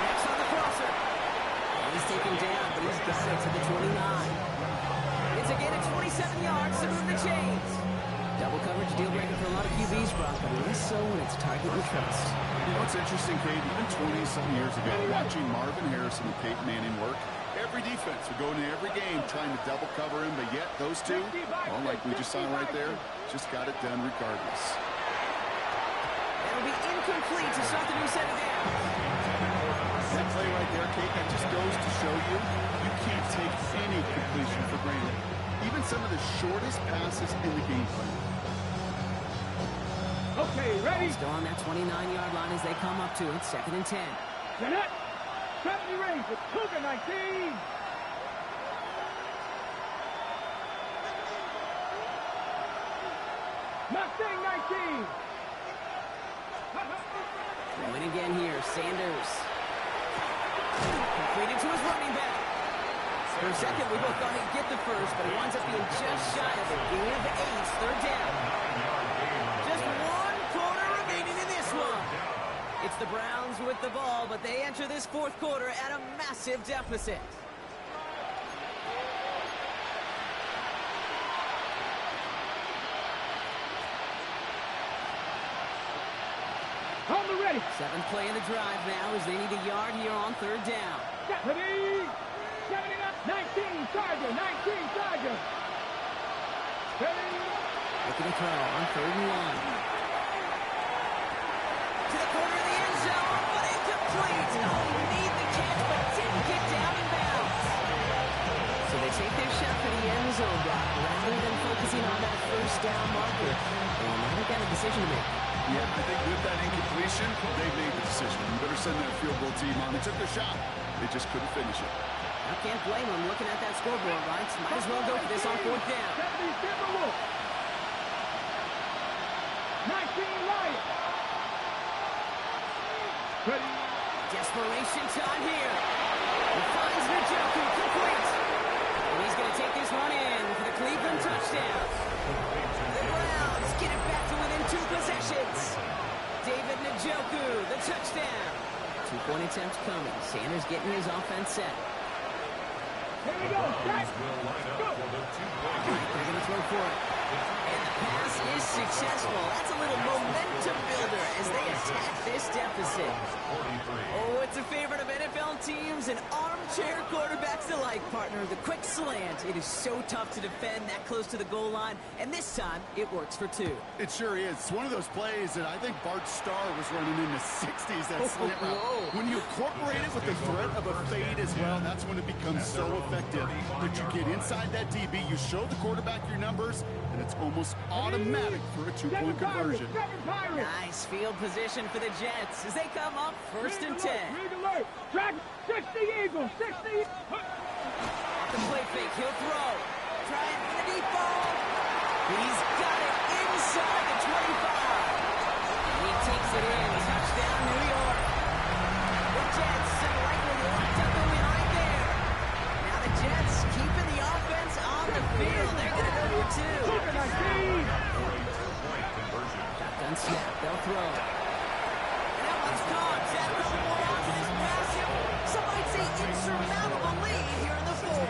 S1: Next on the crosser. And he's taken down, but he's got it to the 29. It's a gain of 27 yards to move the chains. Double coverage deal breaker for a lot of QBs, Brock, but less so when it's a target we trust.
S4: You know what's interesting, Kate? Even 20-something years ago, watching Marvin Harrison and Peyton Manning work, every defense would go into every game trying to double cover him, but yet those two, well, like we just saw right there, just got it done regardless.
S1: It'll be incomplete to start the new set of downs.
S4: That play right there, Kate, that just goes to show you, you can't take any completion for granted. Even some of the shortest passes in the game plan.
S2: Okay, ready.
S1: Still on that 29-yard line as they come up to it, 2nd and 10.
S2: Jeanette, 70 range with Cougar 19. Mustang 19.
S1: Going again here, Sanders. Completed to his running back. For a second, we both thought he'd get the first, but he winds up being just shy of it. Gain of 8, 3rd down. Just 1 quarter remaining in this one. It's the Browns with the ball, but they enter this 4th quarter at a massive deficit.
S2: On the ready.
S1: 7th play in the drive now as they need a yard here on 3rd down.
S2: Ready. 19 Charger. 19 Charger. Ready.
S1: Looking to throw on 3rd and 1. To the corner of the end zone, but incomplete. Oh, need the catch, but didn't get down in bounds. So they take their shot for the end zone block rather than focusing on that first down marker. And now they've got a decision to make.
S4: Yeah, I think with that incompletion, they made the decision. You better send that field goal team on. They took their shot. They just couldn't finish it.
S1: I can't blame them looking at that scoreboard, right? Might as well go for this on 4th down.
S2: 19 Lions. Ready.
S1: Desperation time here. He finds Njoku complete. And he's going to take this one in for the Cleveland touchdown. The Browns get it back to within 2 possessions. David Njoku, the touchdown. 2-point attempt coming. Sanders getting his offense set.
S2: Here we go.
S3: Will line up for the 2-point.
S1: They're going to throw for it. And the pass is successful. That's a little momentum builder as they attack this deficit. Oh, it's a favorite of NFL teams and armchair quarterbacks alike, partner. The quick slant. It is so tough to defend that close to the goal line, and this time it works for 2.
S4: It sure is. It's one of those plays that I think Bart Starr was running in the 60s, that slant route. When you incorporate it with the threat of a fade as well, that's when it becomes so effective that you get inside that DB, you show the quarterback your numbers, and it's almost automatic for a 2-point conversion.
S1: Nice field position for the Jets as they come up 1st and 10.
S2: Track 60 Eagles, 60.
S1: The play fake, he'll throw. Trying for the deep ball. He's got it inside the 25. He takes it in. Touchdown, New York. The Jets are likely locked up the win right there. Now the Jets keeping the offense on the field. They're going to go for 2. Shotgun snap. They'll throw. And that one's caught. Zach more on to this pass. Some might say insurmountable lead here in the 4th.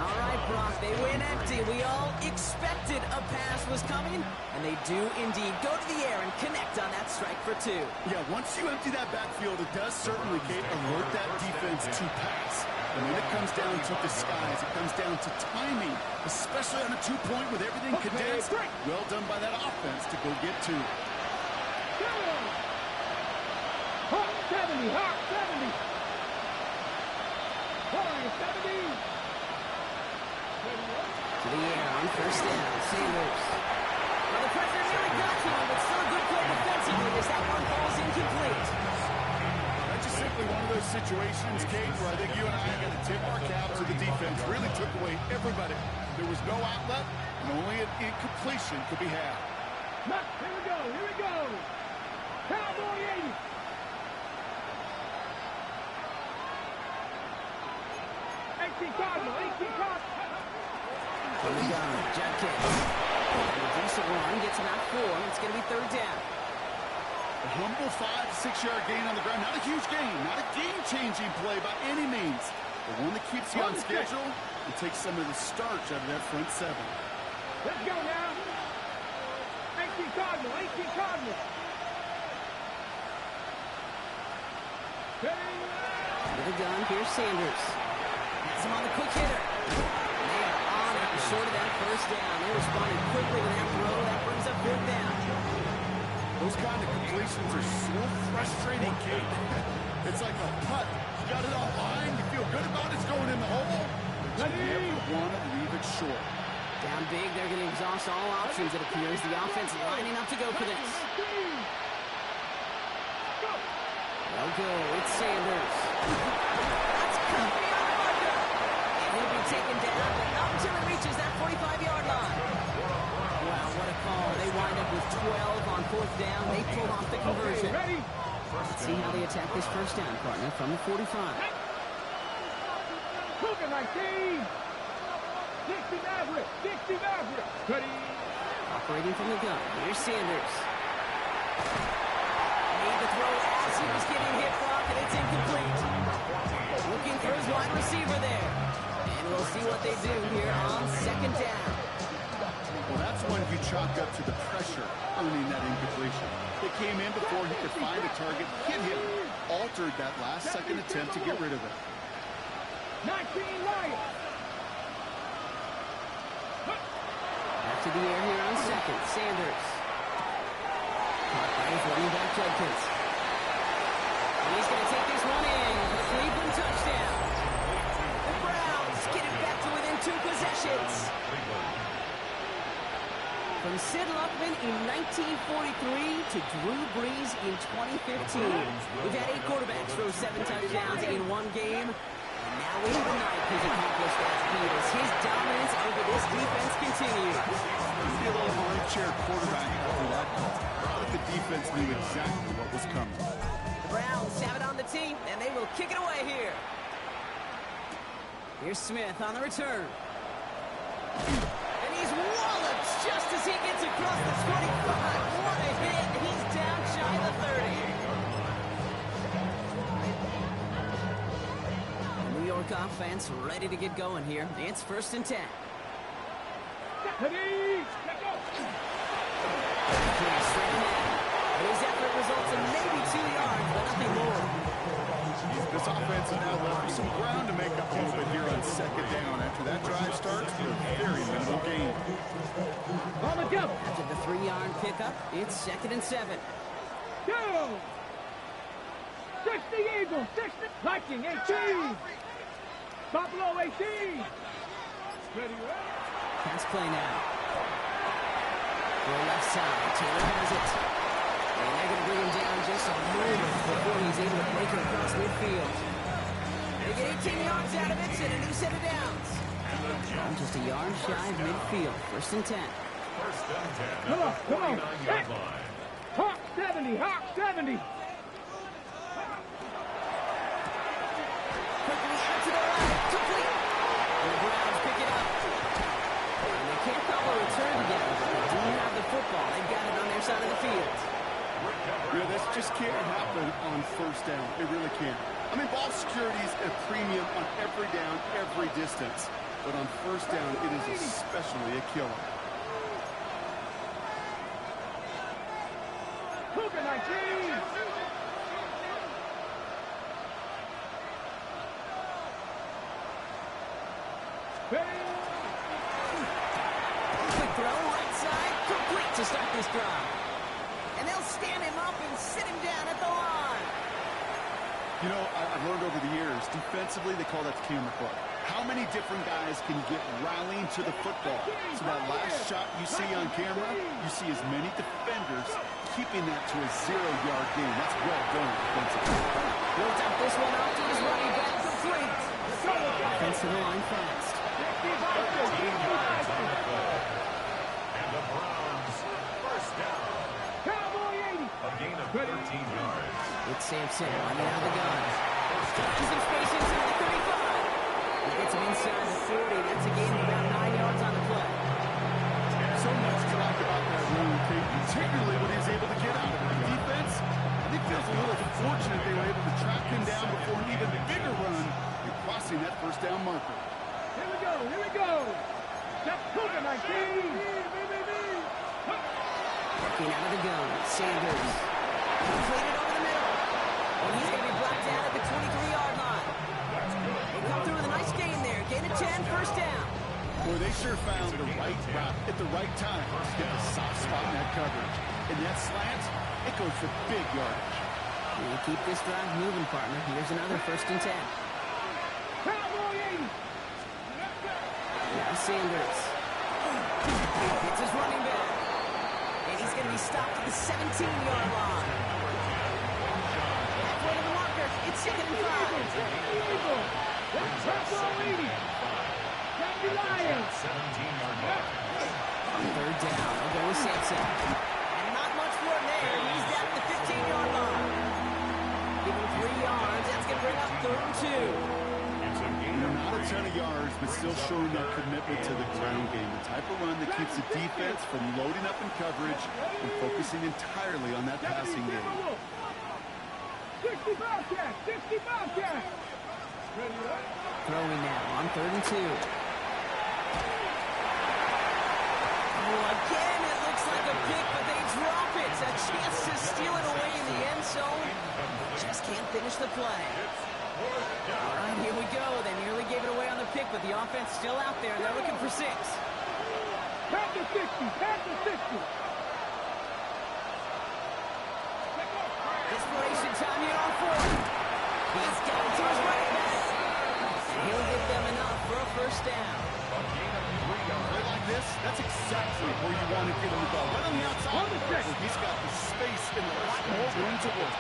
S1: All right, Brock, they win empty. We all expected a pass was coming, and they do indeed go to the air and connect on that strike for 2.
S4: Yeah, once you empty that backfield, it does certainly, Kate, alert that defense to pass. And then it comes down to disguise. It comes down to timing, especially on a 2-point with everything condensed. Well done by that offense to go get 2.
S2: Hawk 70, Hawk 70. Warrior 70.
S1: To the air on 1st down. Sanders. Well, the pressure nearly got to him, but still a good play defensively as that one falls incomplete.
S4: That's just simply one of those situations, Kate, where I think you and I got to tip our cap to the defense. Really took away everybody. There was no outlet, and only an incompletion could be had.
S2: Look, here we go, here we go. Cowboy 80. Cardinal, 18 Cardinal.
S1: From the gun, Judkins. And a decent run gets him out 4. It's going to be 3rd down.
S4: A humble 5-6-yard gain on the ground. Not a huge gain, not a game-changing play by any means, but one that keeps you on schedule and takes some of the starch out of that front 7.
S2: Let's go now. 18 Cardinal, 18 Cardinal.
S1: With the gun, here's Sanders. Has him on the quick hitter. They are on it, short of that 1st down. They responded quickly with that throw. That brings up 4th down.
S4: Those kind of completions are so frustrating, Kate. It's like a putt. You got it online. You feel good about it. It's going in the hole. But you never want to leave it short.
S1: Down big. They're going to exhaust all options, it appears. The offense lining up to go for this. They'll go. It's Sanders. That's cut beyond the marker. And he'll be taken down, but not until it reaches that 45-yard line. Wow, what a call. They wind up with 12 on 4th down. They pull off the conversion. Let's see how they attack this 1st down, partner, from the 45.
S2: Cooking like Steve. Dixie Maverick. Dixie Maverick. Ready.
S1: Operating from the gun. Here's Sanders. Made the throw as he was getting hit, Brock, and it's incomplete. Looking for his wide receiver there. And we'll see what they do here on 2nd down.
S4: Well, that's when you chalk up to the pressure earning that incompletion. They came in before he could find a target, hit him, altered that last-second attempt to get rid of it.
S2: 19 Lions.
S1: Back to the air here on 2nd. Sanders. Caught by his running back, Judkins. And he's going to take this one in for the Cleveland touchdown. The Browns get it back to within 2 possessions. From Sid Luckman in 1943 to Drew Brees in 2015. We've had 8 quarterbacks throw 7 touchdowns in one game. And now we have a ninth who's accomplished that feat as his dominance over this defense continues.
S4: Maybe a little armchair quarterback after that call. But the defense knew exactly what was coming.
S1: The Browns have it on the team, and they will kick it away here. Here's Smith on the return. And he's walloped just as he gets across the 25. What a hit. He's down shy of the 30. The New York offense ready to get going here. It's 1st and 10.
S2: Ready.
S1: His effort results in maybe 2 yards, but nothing more.
S4: This offense is now left with some ground to make up a little bit here on second down. After that drive starts, a very minimal gain.
S2: On the jump.
S1: After the 3-yard pickup, it's 2nd and 7.
S2: Go! 60 Eagles, 60. Viking 18. Buffalo 18. Ready,
S1: Pass play now. Go left side. Taylor has it. And they're going to bring him down just a moment before he's able to break it across midfield. They get 18 yards out of it and a new set of downs. I'm just a yard shy of midfield. 1st and 10.
S3: First and 10.
S2: Come on, come on.
S3: 49-yard line.
S2: Hawk 70, Hawk 70.
S1: Quickly out to the right. Complete. The Browns pick it up. And they can't call a return together, but they do have the football. They've got it on their side of the field.
S4: Yeah, this just can't happen on 1st down. It really can't. I mean, ball security is a premium on every down, every distance. But on 1st down, it is especially a killer.
S2: Cougar 19.
S1: Quick throw, right side, complete to start this drive. And they'll stand him up and sit him down at the line.
S4: You know, I've learned over the years, defensively, they call that the camera club. How many different guys can get rallying to the football? So that last shot you see on camera, you see as many defenders keeping that to a 0-yard gain. That's well done defensively.
S1: Built up this one out to his running back, complete. Offensive line fast.
S3: 13 yards on the play. And the Browns, first down.
S2: Cowboy 80.
S3: A gain of 13 yards.
S1: It's Sampson running out of the gun. Catches some space inside the 35. He gets him inside the 40. That's a gain of about 9 yards on the play.
S4: So much to like about that run, Kate, particularly when he's able to get out of it. The defense, I think, feels a little fortunate they were able to track him down before an even bigger run and crossing that 1st down marker.
S2: Here we go, here we go. That's Cougar 19.
S1: Working out of the gun. Sanders. Completed over the middle. And he's going to be brought down at the 23-yard line. They come through with a nice gain there. Gain of 10, 1st down.
S4: Boy, they sure found the right route at the right time to get a soft spot in that coverage. And that slant, it goes for big yardage.
S1: And keep this drive moving, partner. Here's another 1st and 10.
S2: Cowboy 80.
S1: Now Sanders. Hits his running back. And he's going to be stopped at the 17-yard line. That's one of the markers. It's 2nd and 5.
S2: That's Cowboy 80. Lions.
S3: 17-yard line.
S1: On 3rd down, they'll go with Sampson. And not much for him there. He's down at the 15-yard line. Give him 3 yards. That's going to bring up 3rd and 2.
S3: It's a gain of
S4: Not a ton of yards, but still showing their commitment to the ground game. The type of run that keeps the defense from loading up in coverage and focusing entirely on that passing game.
S2: 60 Bobcats, 60 Bobcats.
S1: Throwing now on 3rd and 2. Oh, again, it looks like a pick, but they drop it. A chance to steal it away in the end zone. Just can't finish the play. All right, here we go. They nearly gave it away on the pick, but the offense still out there. They're looking for 6.
S2: Pass the 60, pass the 60.
S1: Desperation time here on 4th. He's got it to his right back. He'll give them enough for a 1st down.
S4: Play like this, that's exactly where you want to get him to go. Right on the outside. He's got the space and a lot more room to work.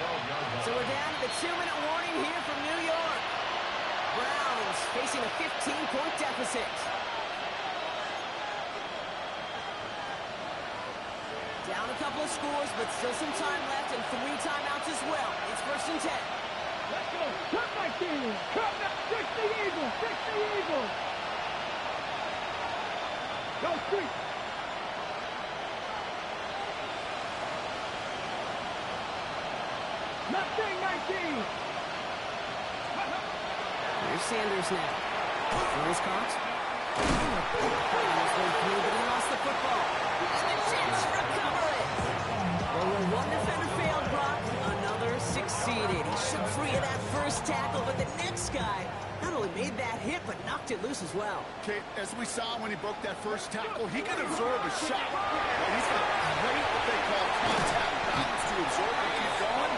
S1: So we're down to the 2-minute warning here from New York. Browns facing a 15-point deficit. Down a couple of scores, but still some time left and 3 timeouts as well. It's 1st and 10.
S2: Let's go. Cut my team. Cut that 60 Eagles, 60 Eagles. Go street. Mustang 19.
S1: Here's Sanders now. Throw is caught. Almost went through, but he lost the football. And the Jets recover it. Well, where one defender failed, Brock, another succeeded. He shook free of that first tackle, but the next guy not only made that hit, but knocked it loose as well.
S4: Okay, as we saw when he broke that first tackle, he could absorb a shot. And he's got great, what they call contact balance to absorb and keep going.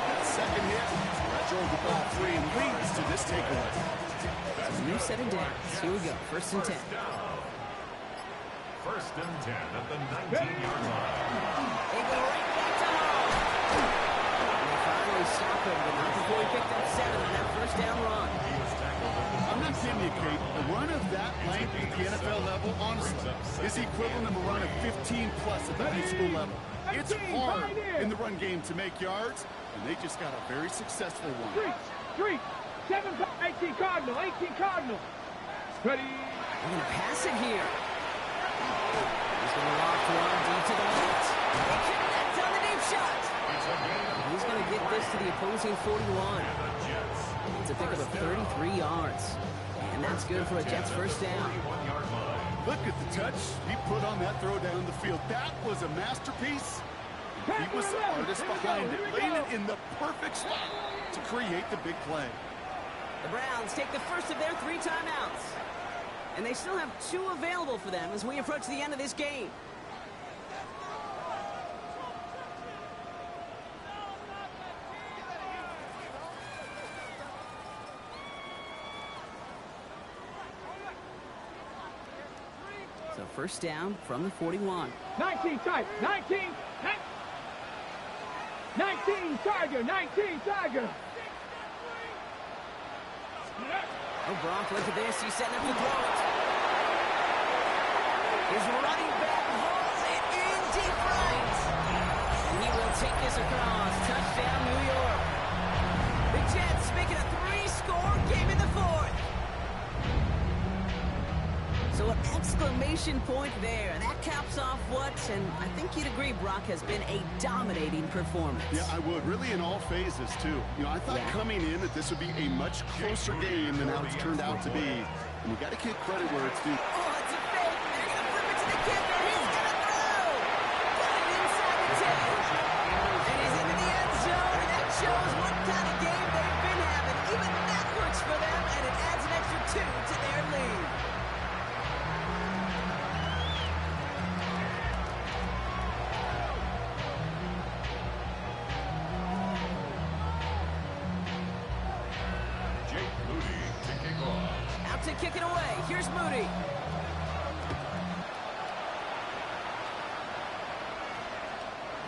S4: That second hit, that drove the ball free and leads to this takeaway.
S1: So new set of downs. Here we go, 1st and 10.
S3: 1st and 10 at the 19-yard line.
S1: They go right back to home. And they finally stop him, but not before he picked up 7 on that 1st down run.
S4: I'm not kidding you, Kate. A run of that length at the NFL level, honestly, is the equivalent of a run of 15-plus at the high school level. It's hard in the run game to make yards, and they just got a very successful one.
S2: 3, 7, 18 Cardinal, 18 Cardinal. Ready.
S1: They're going to pass it here. He's going to lock one deep to the left. They connect on the deep shot. He's going to get this to the opposing 41. It's a pickup of 33 yards. And that's good for a Jets 1st down.
S4: Look at the touch he put on that throw down the field. That was a masterpiece. He was the artist behind it, laying it in the perfect spot to create the big play.
S1: The Browns take the first of their 3 timeouts. And they still have 2 available for them as we approach the end of this game. So 1st down from the 41.
S2: 19 tight, 19, 19 Tiger, 19 Tiger.
S1: Oh, Brock, look at this. He's setting up to throw it. His running back hauls it in deep right. And he will take this across. Touchdown, New York. The Jets make it a 3-score game in the 4th. So an exclamation point there. That caps off what, and I think you'd agree, Brock, has been a dominating performance.
S4: Yeah, I would. Really in all phases, too. You know, I thought coming in that this would be a much closer game than how it's turned out to be. And we got to give credit where it's due.
S1: Oh, it's a fake. They're going to flip it to the kicker. He's going to throw. Got it inside the 10. And he's into the end zone. And that shows what kind of game they've been having. Even that works for them, and it adds an extra 2 to their lead. To kick it away. Here's Moody.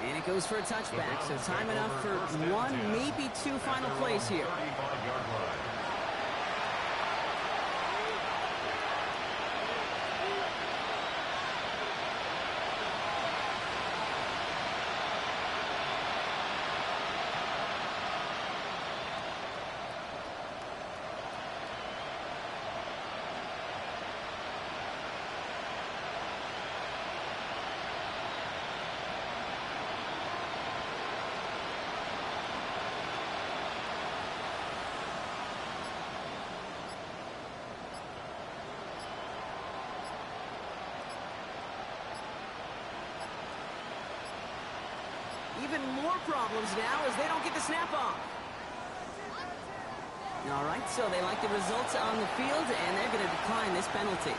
S1: And it goes for a touchback, so time enough for 1, maybe 2 final plays here. Even more problems now as they don't get the snap off. All right, so they like the results on the field, and they're going to decline this penalty.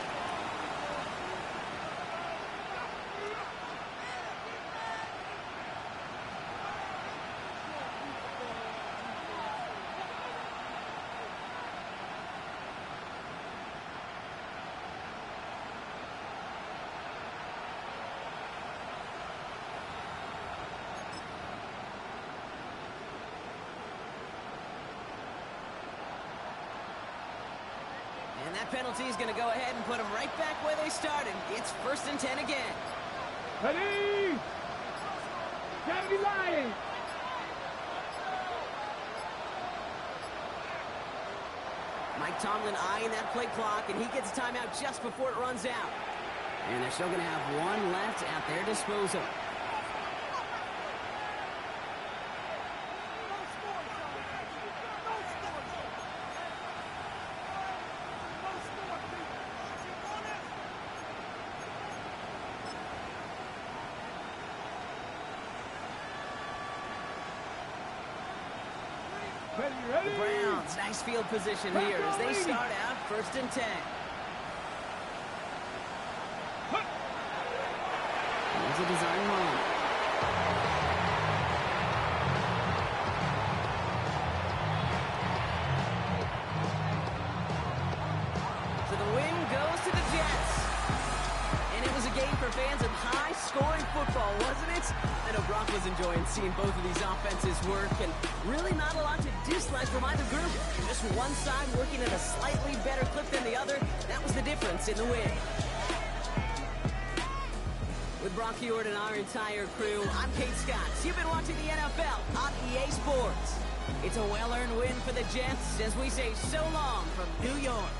S1: And that penalty is going to go ahead and put them right back where they started. It's 1st and 10 again.
S2: Ready? Kennedy Lions.
S1: Mike Tomlin eyeing that play clock, and he gets a timeout just before it runs out. And they're still going to have 1 left at their disposal. The Browns, nice field position here as they start out 1st and 10. Here's a design run. So the win goes to the Jets. And it was a game for fans of high-scoring football, wasn't it? I know Brock was enjoying seeing both of these offenses work, and really not a lot to dislike from either group. Just one side working at a slightly better clip than the other. That was the difference in the win. With Brock Hewitt and our entire crew, I'm Kate Scott. You've been watching the NFL on EA Sports. It's a well-earned win for the Jets as we say so long from New York.